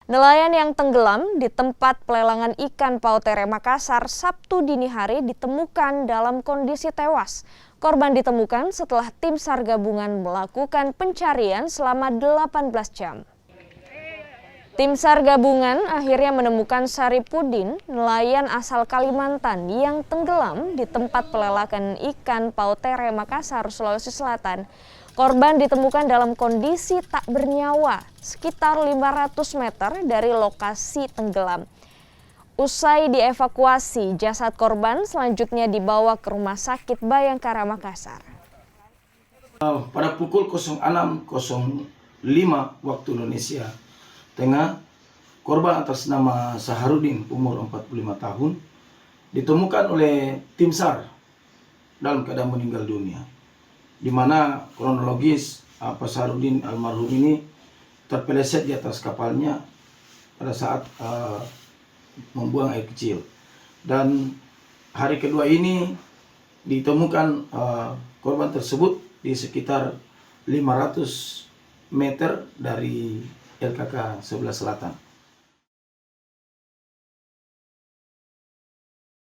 Nelayan yang tenggelam di tempat pelelangan ikan Pautere Makassar Sabtu dini hari ditemukan dalam kondisi tewas. Korban ditemukan setelah tim SAR gabungan melakukan pencarian selama 18 jam. Tim SAR gabungan akhirnya menemukan Saripudin, nelayan asal Kalimantan yang tenggelam di tempat pelelangan ikan Pautere Makassar, Sulawesi Selatan. Korban ditemukan dalam kondisi tak bernyawa sekitar 500 meter dari lokasi tenggelam. Usai dievakuasi, jasad korban selanjutnya dibawa ke Rumah Sakit Bayangkara Makassar. Pada pukul 06.05 waktu Indonesia Tengah, korban atas nama Saharudin umur 45 tahun ditemukan oleh tim SAR dalam keadaan meninggal dunia, di mana kronologis Saharudin almarhum ini terpeleset di atas kapalnya pada saat membuang air kecil, dan hari kedua ini ditemukan korban tersebut di sekitar 500 meter dari LKK sebelah selatan.